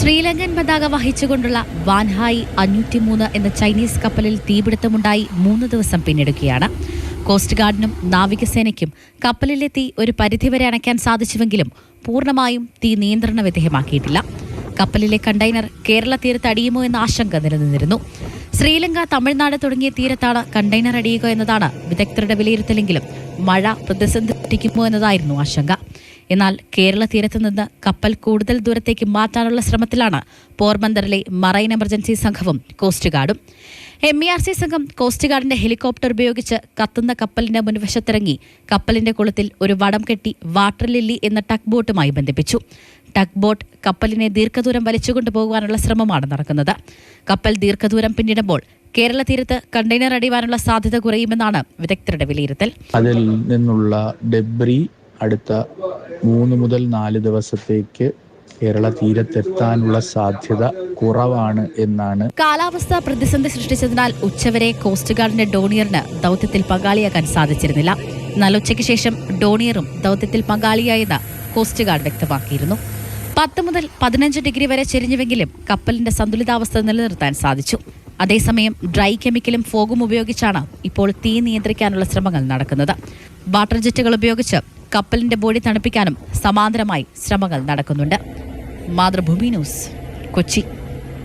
ശ്രീലങ്കൻ പതാക വഹിച്ചുകൊണ്ടുള്ള വാൻഹായി 503 എന്ന ചൈനീസ് കപ്പലിൽ തീപിടുത്തമുണ്ടായി 3 ദിവസം പിന്നിടുകയാണ്. കോസ്റ്റ് ഗാർഡിനും നാവികസേനയ്ക്കും കപ്പലിലെ തീ ഒരു പരിധിവരെ അണയ്ക്കാൻ സാധിച്ചുവെങ്കിലും പൂർണ്ണമായും തീ നിയന്ത്രണ വിധേയമാക്കിയിട്ടില്ല. കപ്പലിലെ കണ്ടെയ്നർ കേരള തീരത്ത് അടിയുമോ എന്ന ആശങ്ക നിലനിന്നിരുന്നു. ശ്രീലങ്ക, തമിഴ്നാട് തുടങ്ങിയ തീരത്താണ് കണ്ടെയ്നർ അടിയുക എന്നതാണ് വിദഗ്ധരുടെ വിലയിരുത്തലെങ്കിലും മഴ പ്രതിസന്ധി സൃഷ്ടിക്കുമോ എന്നതായിരുന്നു ആശങ്ക. എന്നാൽ കേരള തീരത്ത് നിന്ന് കപ്പൽ കൂടുതൽ ദൂരത്തേക്ക് മാറ്റാനുള്ള ശ്രമത്തിലാണ് പോർബന്തറിലെ മറൈൻ എമർജൻസി സംഘവും കോസ്റ്റ് ഗാർഡും. MERC സംഘം കോസ്റ്റ് ഗാർഡിന്റെ ഹെലികോപ്റ്റർ ഉപയോഗിച്ച് കത്തുന്ന കപ്പലിന്റെ മുൻവശത്തിറങ്ങി കപ്പലിന്റെ കുളത്തിൽ ഒരു വടം കെട്ടി വാട്ടർ ലില്ലി എന്ന ടഗ് ബോട്ടുമായി ബന്ധിപ്പിച്ചു. ടഗ് ബോട്ട് കപ്പലിനെ ദീർഘദൂരം വലിച്ചുകൊണ്ടുപോകാനുള്ള ശ്രമമാണ് നടക്കുന്നത്. കപ്പൽ ദീർഘദൂരം പിന്നിടുമ്പോൾ കേരള തീരത്ത് കണ്ടെയ്നർ അടിവാനുള്ള സാധ്യത കുറയുമെന്നാണ് വിദഗ്ധരുടെ വിലയിരുത്തൽ. അതിൽ നിന്നുള്ള ഡെബ്രി അടുത്ത 3 മുതൽ 4 ദിവസത്തേക്ക് കേരള തീരത്തെത്താനുള്ള സാധ്യത കുറവാണ് എന്നാണ്. കാലാവസ്ഥ പ്രതിസന്ധി സൃഷ്ടിച്ചതിനാൽ ഉച്ചവരെ കോസ്റ്റ് ഗാർഡിന്റെ ഡോണിയറിന് ദൌത്യത്തിൽ പങ്കാളിയാകാൻ സാധിച്ചിരുന്നില്ല. എന്നാൽ ഉച്ചയ്ക്ക് ശേഷം ഡോണിയറും ദൌത്യത്തിൽ പങ്കാളിയായെന്ന് കോസ്റ്റ് ഗാർഡ് വ്യക്തമാക്കിയിരുന്നു. 10 മുതൽ 15 ഡിഗ്രി വരെ ചെരിഞ്ഞുവെങ്കിലും കപ്പലിന്റെ സന്തുലിതാവസ്ഥ നിലനിർത്താൻ സാധിച്ചു. അതേസമയം ഡ്രൈ കെമിക്കലും ഫോഗും ഉപയോഗിച്ചാണ് ഇപ്പോൾ തീ നിയന്ത്രിക്കാനുള്ള ശ്രമങ്ങൾ നടക്കുന്നത്. വാട്ടർ ജെറ്റുകൾ ഉപയോഗിച്ച് കപ്പലിന്റെ ബോഡി തണുപ്പിക്കാനും സമാന്തരമായി ശ്രമങ്ങൾ നടക്കുന്നുണ്ട്. മാതൃഭൂമി ന്യൂസ്, കൊച്ചി.